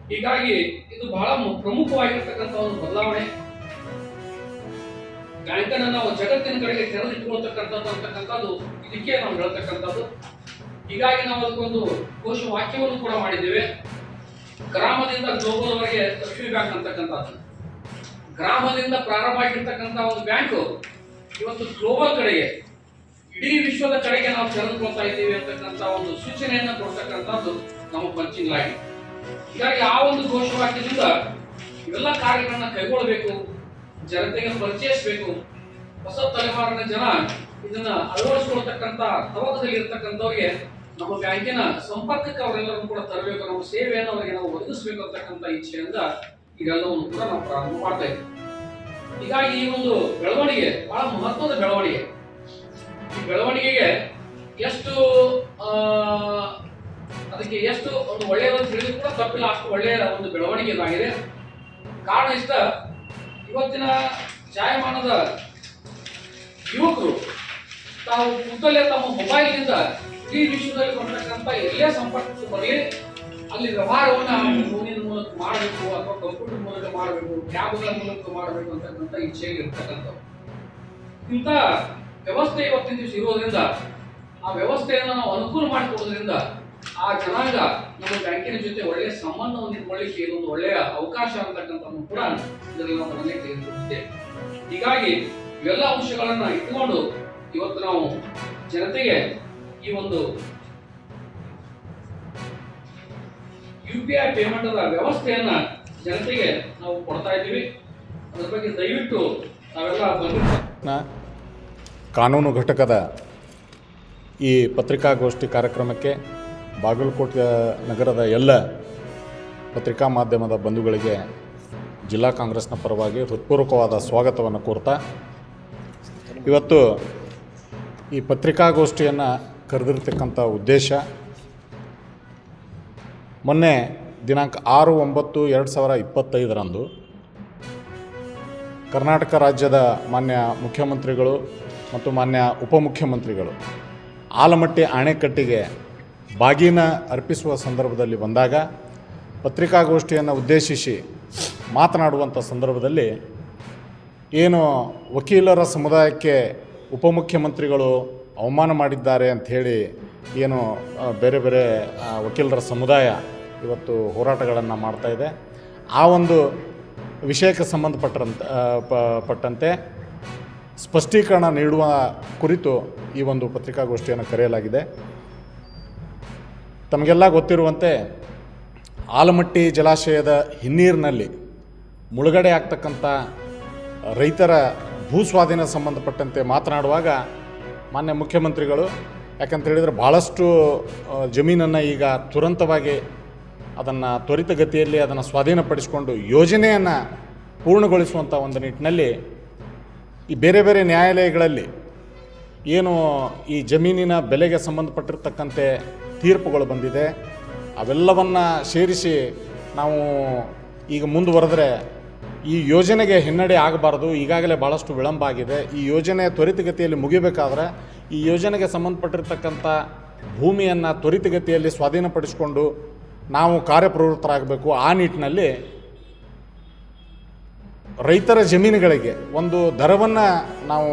ಹೀಗಾಗಿ ಇದು ಬಹಳ ಪ್ರಮುಖವಾಗಿರ್ತಕ್ಕಂಥ ಒಂದು ಬದಲಾವಣೆ. ಬ್ಯಾಂಕನ್ನು ನಾವು ಜಗತ್ತಿನ ಕಡೆಗೆ ತೆರೆದಿಟ್ಟುಕೊಳ್ತಕ್ಕಂಥದ್ದು ಇದಕ್ಕೆ ನಾವು ಹೇಳ್ತಕ್ಕಂಥದ್ದು. ಹೀಗಾಗಿ ನಾವು ಅದಕ್ಕೊಂದು ಘೋಷ ವಾಕ್ಯವನ್ನು ಕೂಡ ಮಾಡಿದ್ದೇವೆ. ಗ್ರಾಮದಿಂದ ಗ್ಲೋಬಲ್ ವರೆಗೆ ಲಕ್ಷ್ಮೀ ಬ್ಯಾಂಕ್ ಅಂತಕ್ಕಂಥದ್ದು. ಗ್ರಾಮದಿಂದ ಪ್ರಾರಂಭ ಆಗಿರ್ತಕ್ಕಂಥ ಒಂದು ಬ್ಯಾಂಕು ಇವತ್ತು ಗ್ಲೋಬಲ್ ಕಡೆಗೆ, ಇಡೀ ವಿಶ್ವದ ಕಡೆಗೆ ನಾವು ತೆರೆದುಕೊಳ್ತಾ ಇದ್ದೀವಿ ಅಂತಕ್ಕಂಥ ಒಂದು ಸೂಚನೆಯನ್ನು ಕೊಡ್ತಕ್ಕಂಥದ್ದು ನಮ್ಮ ಪಂಚಿಂಗ್ ಲೈನ್. ಹೀಗಾಗಿ ಆ ಒಂದು ಘೋಷವಾಕ್ಯದಿಂದ ಇವೆಲ್ಲ ಕಾರ್ಯಗಳನ್ನ ಕೈಗೊಳ್ಳಬೇಕು, ಜನತೆಗೆ ಪರಿಚಯಿಸಬೇಕು. ಹೊಸ ತಲೆಮಾರಿನ ಜನ ಇದನ್ನ ಅಳವಡಿಸಿಕೊಳ್ತಕ್ಕಂಥ ತವಕದಲ್ಲಿ ಇರ್ತಕ್ಕಂಥವ್ರಿಗೆ ನಮ್ಮ ಬ್ಯಾಂಕಿನ ಸಂಪರ್ಕಕ್ಕೆ ಅವರೆಲ್ಲರೂ ಕೂಡ ತರಬೇಕು, ನಮ್ಮ ಸೇವೆಯನ್ನು ಅವರಿಗೆ ನಾವು ಒದಗಿಸಬೇಕು ಅಂತಕ್ಕಂಥ ಇಚ್ಛೆಯಿಂದ ಇದೆಲ್ಲವನ್ನು ಕೂಡ ನಾವು ಪ್ರಾರಂಭ ಮಾಡ್ತಾ ಇದ್ದೀವಿ. ಹೀಗಾಗಿ ಈ ಒಂದು ಬೆಳವಣಿಗೆ ಬಹಳ ಮಹತ್ವದ ಬೆಳವಣಿಗೆ. ಈ ಬೆಳವಣಿಗೆಗೆ ಎಷ್ಟು ಅದಕ್ಕೆ ಎಷ್ಟು ಒಂದು ಒಳ್ಳೆಯದನ್ನು ತಿಳಿದು ಕೂಡ ತಪ್ಪಿಲ್ಲ, ಅಷ್ಟು ಒಳ್ಳೆಯ ಒಂದು ಬೆಳವಣಿಗೆ ಇದಾಗಿದೆ. ಕಾರಣ ಇಷ್ಟ, ಇವತ್ತಿನ ಜಾಯಮಾನದ ಯುವಕರು ತಾವು ಕೂತಲ್ಲೇ ತಮ್ಮ ಮೊಬೈಲ್ನಿಂದ ಇಡೀ ವಿಶ್ವದಲ್ಲಿ ಬರ್ತಕ್ಕಂಥ ಎಲ್ಲೇ ಸಂಪರ್ಕಕ್ಕೆ ಬರಲಿ ಅಲ್ಲಿ ವ್ಯವಹಾರವನ್ನು ಫೋನಿನ ಮೂಲಕ ಮಾಡಬೇಕು ಅಥವಾ ಕಂಪ್ಯೂಟರ್ ಮೂಲಕ ಮಾಡಬೇಕು, ಟ್ಯಾಬ್ಗಳ ಮೂಲಕ ಮಾಡಬೇಕು ಅಂತಕ್ಕಂಥ ಇಚ್ಛೆಗೆ ಇರ್ತಕ್ಕಂಥದ್ದು. ಇಂಥ ವ್ಯವಸ್ಥೆ ಇವತ್ತಿನ ದಿವಸ ಇರೋದ್ರಿಂದ ಆ ವ್ಯವಸ್ಥೆಯನ್ನು ನಾವು ಅನುಕೂಲ ಮಾಡಿಕೊಡೋದ್ರಿಂದ ಆ ಜನಾಂಗ ನಮ್ಮ ಬ್ಯಾಂಕಿನ ಜೊತೆ ಒಳ್ಳೆಯ ಸಂಬಂಧವನ್ನು ಇಟ್ಕೊಳ್ಳಿಕ್ಕೆ ಇದೊಂದು ಒಳ್ಳೆಯ ಅವಕಾಶ ಅಂತಕ್ಕಂಥದ್ದು ಕೂಡ ಇದರಲ್ಲಿ ನಾವು ಮನೆಗೆ ತೆಗೆದುಕೊಂಡಿದ್ದೇವೆ. ಹೀಗಾಗಿ ಇವೆಲ್ಲ ಅಂಶಗಳನ್ನ ಇಟ್ಟುಕೊಂಡು ಇವತ್ತು ನಾವು ಜನತೆಗೆ ಈ ಒಂದು UPI ಪೇಮೆಂಟ್ ವ್ಯವಸ್ಥೆಯನ್ನ ಜನತೆಗೆ ನಾವು ಕೊಡ್ತಾ ಇದ್ದೀವಿ. ಅದರ ಬಗ್ಗೆ ದಯವಿಟ್ಟು ನಾವೆಲ್ಲ ಕಾನೂನು ಘಟಕದ ಈ ಪತ್ರಿಕಾಗೋಷ್ಠಿ ಕಾರ್ಯಕ್ರಮಕ್ಕೆ ಬಾಗಲಕೋಟೆ ನಗರದ ಎಲ್ಲ ಪತ್ರಿಕಾ ಮಾಧ್ಯಮದ ಬಂಧುಗಳಿಗೆ ಜಿಲ್ಲಾ ಕಾಂಗ್ರೆಸ್ನ ಪರವಾಗಿ ಹೃತ್ಪೂರ್ವಕವಾದ ಸ್ವಾಗತವನ್ನು ಕೋರ್ತಾ, ಇವತ್ತು ಈ ಪತ್ರಿಕಾಗೋಷ್ಠಿಯನ್ನು ಕರೆದಿರ್ತಕ್ಕಂಥ ಉದ್ದೇಶ, ಮೊನ್ನೆ ದಿನಾಂಕ 6/9/2025 ಕರ್ನಾಟಕ ರಾಜ್ಯದ ಮಾನ್ಯ ಮುಖ್ಯಮಂತ್ರಿಗಳು ಮತ್ತು ಮಾನ್ಯ ಉಪಮುಖ್ಯಮಂತ್ರಿಗಳು ಆಲಮಟ್ಟಿ ಅಣೆಕಟ್ಟಿಗೆ ಬಾಗಿನ ಅರ್ಪಿಸುವ ಸಂದರ್ಭದಲ್ಲಿ ಬಂದಾಗ ಪತ್ರಿಕಾಗೋಷ್ಠಿಯನ್ನು ಉದ್ದೇಶಿಸಿ ಮಾತನಾಡುವಂಥ ಸಂದರ್ಭದಲ್ಲಿ ಏನು ವಕೀಲರ ಸಮುದಾಯಕ್ಕೆ ಉಪಮುಖ್ಯಮಂತ್ರಿಗಳು ಅವಮಾನ ಮಾಡಿದ್ದಾರೆ ಅಂಥೇಳಿ ಏನು ಬೇರೆ ಬೇರೆ ವಕೀಲರ ಸಮುದಾಯ ಇವತ್ತು ಹೋರಾಟಗಳನ್ನು ಮಾಡ್ತಾಯಿದೆ, ಆ ಒಂದು ವಿಷಯಕ್ಕೆ ಪಟ್ಟಂತೆ ಸ್ಪಷ್ಟೀಕರಣ ನೀಡುವ ಕುರಿತು ಈ ಒಂದು ಪತ್ರಿಕಾಗೋಷ್ಠಿಯನ್ನು ಕರೆಯಲಾಗಿದೆ. ತಮಗೆಲ್ಲ ಗೊತ್ತಿರುವಂತೆ ಆಲಮಟ್ಟಿ ಜಲಾಶಯದ ಹಿನ್ನೀರಿನಲ್ಲಿ ಮುಳುಗಡೆ ಆಗ್ತಕ್ಕಂಥ ರೈತರ ಭೂಸ್ವಾಧೀನ ಸಂಬಂಧಪಟ್ಟಂತೆ ಮಾತನಾಡುವಾಗ ಮಾನ್ಯ ಮುಖ್ಯಮಂತ್ರಿಗಳು, ಯಾಕಂತ ಹೇಳಿದರೆ ಭಾಳಷ್ಟು ಜಮೀನನ್ನು ಈಗ ತುರಂತವಾಗಿ ಅದನ್ನು ತ್ವರಿತಗತಿಯಲ್ಲಿ ಅದನ್ನು ಸ್ವಾಧೀನಪಡಿಸಿಕೊಂಡು ಯೋಜನೆಯನ್ನು ಪೂರ್ಣಗೊಳಿಸುವಂಥ ಒಂದು ನಿಟ್ಟಿನಲ್ಲಿ ಈ ಬೇರೆ ಬೇರೆ ನ್ಯಾಯಾಲಯಗಳಲ್ಲಿ ಏನು ಈ ಜಮೀನಿನ ಬೆಲೆಗೆ ಸಂಬಂಧಪಟ್ಟಿರ್ತಕ್ಕಂತೆ ತೀರ್ಪುಗಳು ಬಂದಿದೆ, ಅವೆಲ್ಲವನ್ನು ಸೇರಿಸಿ ನಾವು ಈಗ ಮುಂದುವರೆದ್ರೆ ಈ ಯೋಜನೆಗೆ ಹಿನ್ನಡೆ ಆಗಬಾರ್ದು. ಈಗಾಗಲೇ ಭಾಳಷ್ಟು ವಿಳಂಬ ಆಗಿದೆ. ಈ ಯೋಜನೆ ತ್ವರಿತಗತಿಯಲ್ಲಿ ಮುಗಿಬೇಕಾದ್ರೆ ಈ ಯೋಜನೆಗೆ ಸಂಬಂಧಪಟ್ಟಿರ್ತಕ್ಕಂಥ ಭೂಮಿಯನ್ನು ತ್ವರಿತಗತಿಯಲ್ಲಿ ಸ್ವಾಧೀನಪಡಿಸಿಕೊಂಡು ನಾವು ಕಾರ್ಯಪ್ರವೃತ್ತರಾಗಬೇಕು. ಆ ನಿಟ್ಟಿನಲ್ಲಿ ರೈತರ ಜಮೀನುಗಳಿಗೆ ಒಂದು ದರವನ್ನು ನಾವು